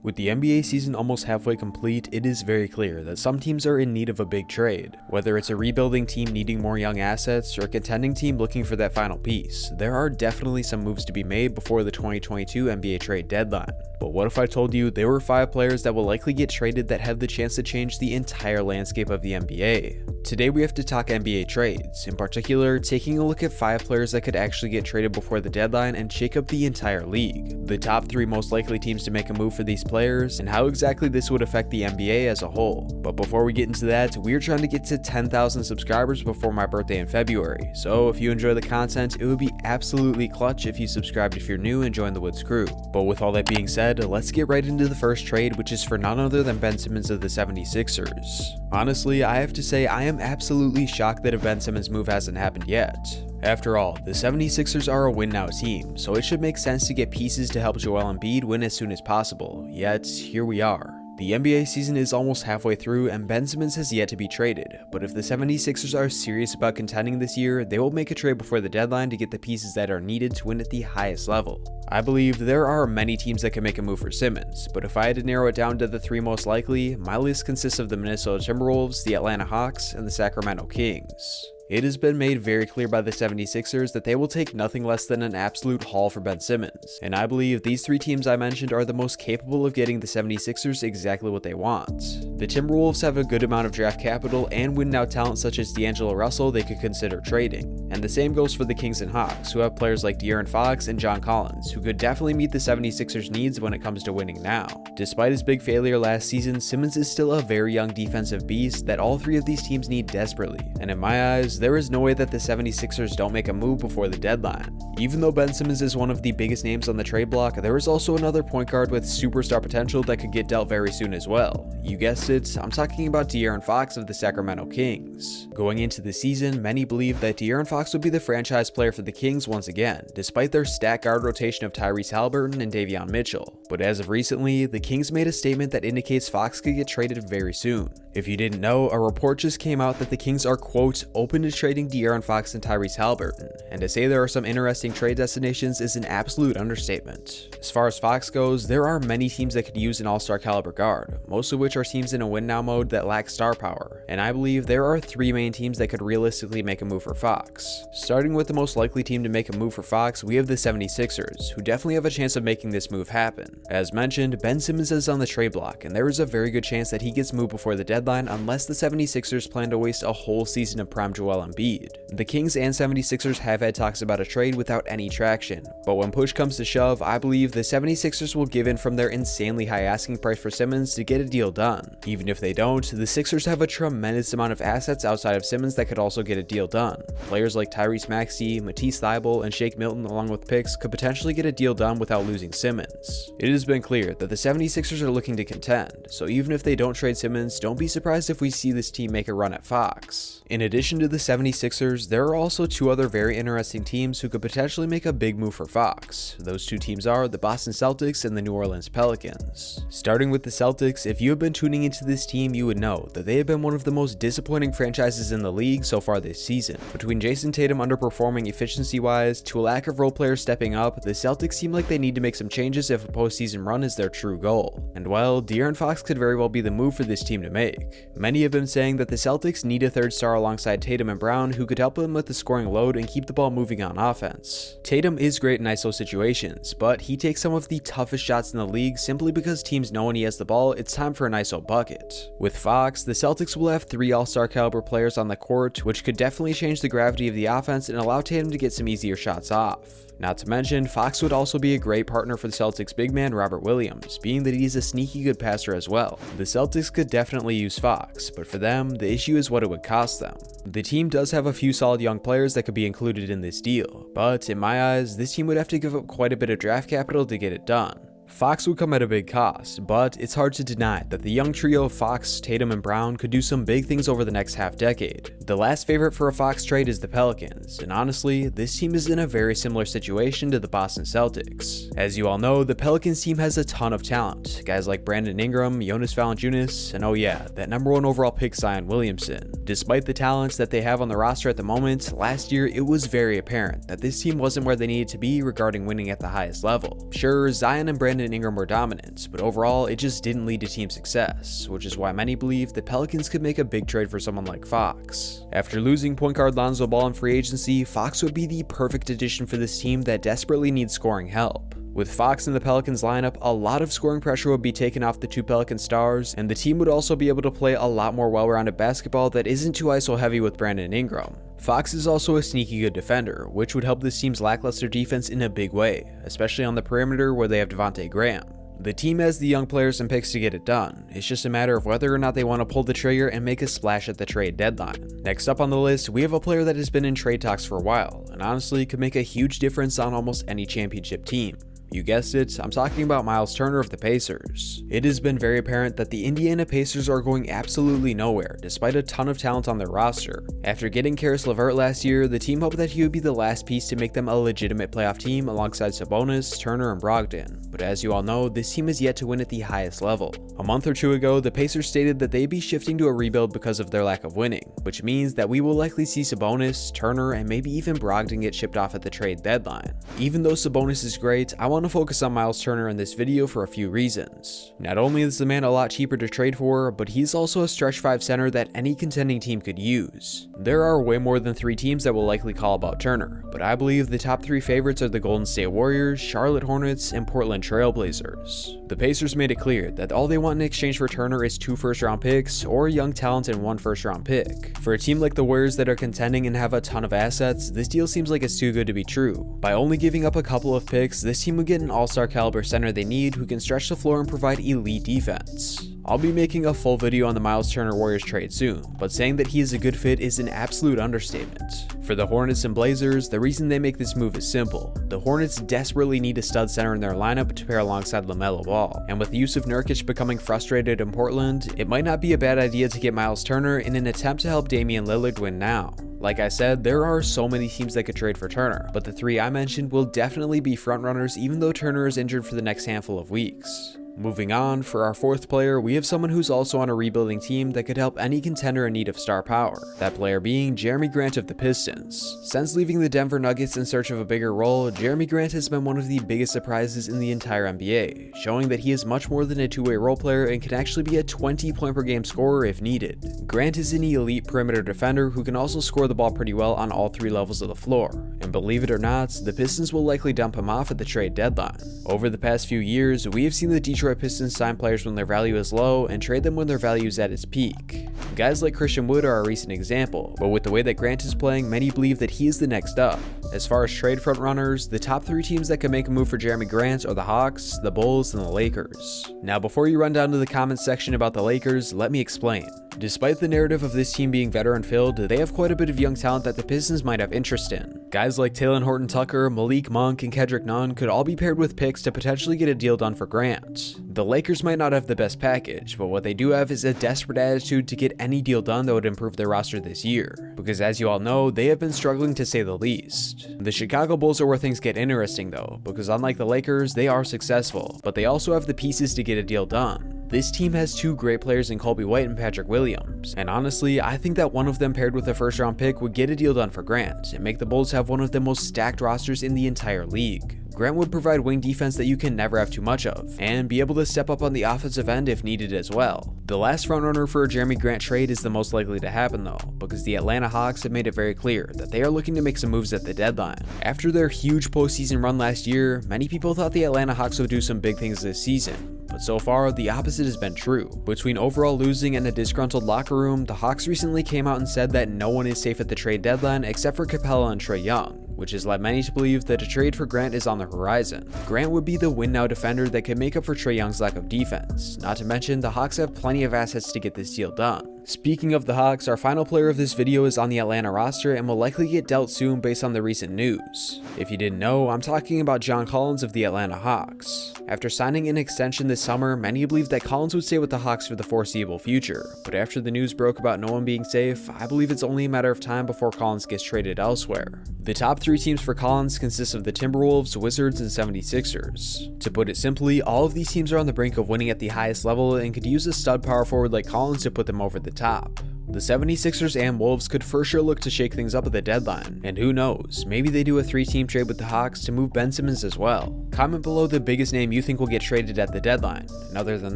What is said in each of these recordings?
With the NBA season almost halfway complete, it is very clear that some teams are in need of a big trade. Whether it's a rebuilding team needing more young assets or a contending team looking for that final piece, there are definitely some moves to be made before the 2022 NBA trade deadline. But what if I told you there were 5 players that will likely get traded that have the chance to change the entire landscape of the NBA? Today we have to talk NBA trades, in particular taking a look at 5 players that could actually get traded before the deadline and shake up the entire league, the top 3 most likely teams to make a move for these players, and how exactly this would affect the NBA as a whole. But before we get into that, we are trying to get to 10,000 subscribers before my birthday in February, so if you enjoy the content, it would be absolutely clutch if you subscribed if you're new and join the Woods crew. But with all that being said, let's get right into the first trade, which is for none other than Ben Simmons of the 76ers. Honestly, I have to say I am absolutely shocked that a Ben Simmons move hasn't happened yet. After all, the 76ers are a win-now team, so it should make sense to get pieces to help Joel Embiid win as soon as possible, yet here we are. The NBA season is almost halfway through and Ben Simmons has yet to be traded, but if the 76ers are serious about contending this year, they will make a trade before the deadline to get the pieces that are needed to win at the highest level. I believe there are many teams that can make a move for Simmons, but if I had to narrow it down to the 3 most likely, my list consists of the Minnesota Timberwolves, the Atlanta Hawks, and the Sacramento Kings. It has been made very clear by the 76ers that they will take nothing less than an absolute haul for Ben Simmons, and I believe these 3 teams I mentioned are the most capable of getting the 76ers exactly what they want. The Timberwolves have a good amount of draft capital and win-now talent such as D'Angelo Russell they could consider trading, and the same goes for the Kings and Hawks, who have players like De'Arron Fox and John Collins, who could definitely meet the 76ers needs when it comes to winning now. Despite his big failure last season, Simmons is still a very young defensive beast that all 3 of these teams need desperately, and in my eyes, there is no way that the 76ers don't make a move before the deadline. Even though Ben Simmons is one of the biggest names on the trade block, there is also another point guard with superstar potential that could get dealt very soon as well. You guessed it, I'm talking about De'Arron Fox of the Sacramento Kings. Going into the season, many believed that De'Arron Fox would be the franchise player for the Kings once again, despite their stacked guard rotation of Tyrese Haliburton and Davion Mitchell. But as of recently, the Kings made a statement that indicates Fox could get traded very soon. If you didn't know, a report just came out that the Kings are, quote, open to trading De'Aaron Fox and Tyrese Haliburton, and to say there are some interesting trade destinations is an absolute understatement. As far as Fox goes, there are many teams that could use an all-star caliber guard, most of which are teams in a win-now mode that lack star power, and I believe there are 3 main teams that could realistically make a move for Fox. Starting with the most likely team to make a move for Fox, we have the 76ers, who definitely have a chance of making this move happen. As mentioned, Ben Simmons is on the trade block, and there is a very good chance that he gets moved before the deadline unless the 76ers plan to waste a whole season of prime Joel Embiid. The Kings and 76ers have had talks about a trade without any traction, but when push comes to shove, I believe the 76ers will give in from their insanely high asking price for Simmons to get a deal done. Even if they don't, the Sixers have a tremendous amount of assets outside of Simmons that could also get a deal done. Players like Tyrese Maxey, Matisse Thybulle, and Shake Milton along with picks could potentially get a deal done without losing Simmons. It has been clear that the 76ers are looking to contend, so even if they don't trade Simmons, don't be surprised if we see this team make a run at Fox. In addition to the 76ers, there are also 2 other very interesting teams who could potentially make a big move for Fox. Those 2 teams are the Boston Celtics and the New Orleans Pelicans. Starting with the Celtics, if you have been tuning into this team, you would know that they have been one of the most disappointing franchises in the league so far this season. Between Jason Tatum underperforming efficiency-wise to a lack of role players stepping up, the Celtics seem like they need to make some changes if a postseason run is their true goal. And while De'Aaron Fox could very well be the move for this team to make. Many have been saying that the Celtics need a 3rd star alongside Tatum and Brown who could help them with the scoring load and keep the ball moving on offense. Tatum is great in ISO situations, but he takes some of the toughest shots in the league simply because teams know when he has the ball, it's time for an ISO bucket. With Fox, the Celtics will have 3 all-star caliber players on the court, which could definitely change the gravity of the offense and allow Tatum to get some easier shots off. Not to mention, Fox would also be a great partner for the Celtics big man Robert Williams, being that he's a sneaky good passer as well. The Celtics could definitely use Fox, but for them, the issue is what it would cost them. The team does have a few solid young players that could be included in this deal, but in my eyes, this team would have to give up quite a bit of draft capital to get it done. Fox would come at a big cost, but it's hard to deny that the young trio of Fox, Tatum, and Brown could do some big things over the next half-decade. The last favorite for a Fox trade is the Pelicans, and honestly, this team is in a very similar situation to the Boston Celtics. As you all know, the Pelicans team has a ton of talent, guys like Brandon Ingram, Jonas Valanciunas, and oh yeah, that #1 overall pick Zion Williamson. Despite the talents that they have on the roster at the moment, last year it was very apparent that this team wasn't where they needed to be regarding winning at the highest level. Sure, Zion and Brandon Brandon Ingram were dominant, but overall it just didn't lead to team success, which is why many believe the Pelicans could make a big trade for someone like Fox. After losing point guard Lonzo Ball in free agency, Fox would be the perfect addition for this team that desperately needs scoring help. With Fox in the Pelicans lineup, a lot of scoring pressure would be taken off the two Pelican stars, and the team would also be able to play a lot more well-rounded basketball that isn't too ISO heavy with Brandon Ingram. Fox is also a sneaky good defender, which would help this team's lackluster defense in a big way, especially on the perimeter where they have Devontae Graham. The team has the young players and picks to get it done. It's just a matter of whether or not they want to pull the trigger and make a splash at the trade deadline. Next up on the list, we have a player that has been in trade talks for a while, and honestly could make a huge difference on almost any championship team. You guessed it, I'm talking about Miles Turner of the Pacers. It has been very apparent that the Indiana Pacers are going absolutely nowhere, despite a ton of talent on their roster. After getting Karis LeVert last year, the team hoped that he would be the last piece to make them a legitimate playoff team alongside Sabonis, Turner, and Brogdon. But as you all know, this team is yet to win at the highest level. A month or two ago, the Pacers stated that they'd be shifting to a rebuild because of their lack of winning, which means that we will likely see Sabonis, Turner, and maybe even Brogdon get shipped off at the trade deadline. Even though Sabonis is great, I want to focus on Miles Turner in this video for a few reasons. Not only is the man a lot cheaper to trade for, but he's also a stretch 5 center that any contending team could use. There are way more than 3 teams that will likely call about Turner, but I believe the top 3 favorites are the Golden State Warriors, Charlotte Hornets, and Portland Trailblazers. The Pacers made it clear that all they want in exchange for Turner is 2 first-round picks or young talent and 1 first-round pick. For a team like the Warriors that are contending and have a ton of assets, this deal seems like it's too good to be true. By only giving up a couple of picks, this team would get an all-star caliber center they need who can stretch the floor and provide elite defense. I'll be making a full video on the Miles Turner Warriors trade soon, but saying that he is a good fit is an absolute understatement. For the Hornets and Blazers, the reason they make this move is simple. The Hornets desperately need a stud center in their lineup to pair alongside LaMelo Ball, and with the use of Nurkic becoming frustrated in Portland, it might not be a bad idea to get Miles Turner in an attempt to help Damian Lillard win now. Like I said, there are so many teams that could trade for Turner, but the 3 I mentioned will definitely be frontrunners even though Turner is injured for the next handful of weeks. Moving on, for our 4th player, we have someone who's also on a rebuilding team that could help any contender in need of star power, that player being Jerami Grant of the Pistons. Since leaving the Denver Nuggets in search of a bigger role, Jerami Grant has been one of the biggest surprises in the entire NBA, showing that he is much more than a two-way role player and can actually be a 20-point-per-game scorer if needed. Grant is an elite perimeter defender who can also score the ball pretty well on all 3 levels of the floor, and believe it or not, the Pistons will likely dump him off at the trade deadline. Over the past few years, we have seen the Detroit Pistons sign players when their value is low and trade them when their value is at its peak. Guys like Christian Wood are a recent example, but with the way that Grant is playing, many believe that he is the next up. As far as trade frontrunners, the top 3 teams that can make a move for Jerami Grant are the Hawks, the Bulls, and the Lakers. Now before you run down to the comments section about the Lakers, let me explain. Despite the narrative of this team being veteran-filled, they have quite a bit of young talent that the Pistons might have interest in. Guys like Talen Horton-Tucker, Malik Monk, and Kendrick Nunn could all be paired with picks to potentially get a deal done for Grant. The Lakers might not have the best package, but what they do have is a desperate attitude to get any deal done that would improve their roster this year, because as you all know, they have been struggling to say the least. The Chicago Bulls are where things get interesting though, because unlike the Lakers, they are successful, but they also have the pieces to get a deal done. This team has 2 great players in Kobe White and Patrick Williams, and honestly, I think that one of them paired with a first-round pick would get a deal done for Grant and make the Bulls have one of the most stacked rosters in the entire league. Grant would provide wing defense that you can never have too much of, and be able to step up on the offensive end if needed as well. The last frontrunner for a Jerami Grant trade is the most likely to happen though, because the Atlanta Hawks have made it very clear that they are looking to make some moves at the deadline. After their huge postseason run last year, many people thought the Atlanta Hawks would do some big things this season, but so far, the opposite has been true. Between overall losing and a disgruntled locker room, the Hawks recently came out and said that no one is safe at the trade deadline except for Capella and Trae Young, which has led many to believe that a trade for Grant is on the horizon. Grant would be the win-now defender that could make up for Trae Young's lack of defense. Not to mention, the Hawks have plenty of assets to get this deal done. Speaking of the Hawks, our final player of this video is on the Atlanta roster and will likely get dealt soon based on the recent news. If you didn't know, I'm talking about John Collins of the Atlanta Hawks. After signing an extension this summer, many believed that Collins would stay with the Hawks for the foreseeable future, but after the news broke about no one being safe, I believe it's only a matter of time before Collins gets traded elsewhere. The top 3 teams for Collins consist of the Timberwolves, Wizards, and 76ers. To put it simply, all of these teams are on the brink of winning at the highest level and could use a stud power forward like Collins to put them over the top. The 76ers and Wolves could for sure look to shake things up at the deadline, and who knows, maybe they do a 3-team trade with the Hawks to move Ben Simmons as well. Comment below the biggest name you think will get traded at the deadline. And other than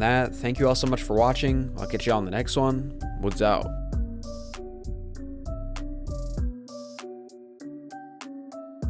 that, thank you all so much for watching. I'll catch you on the next one. Woods out.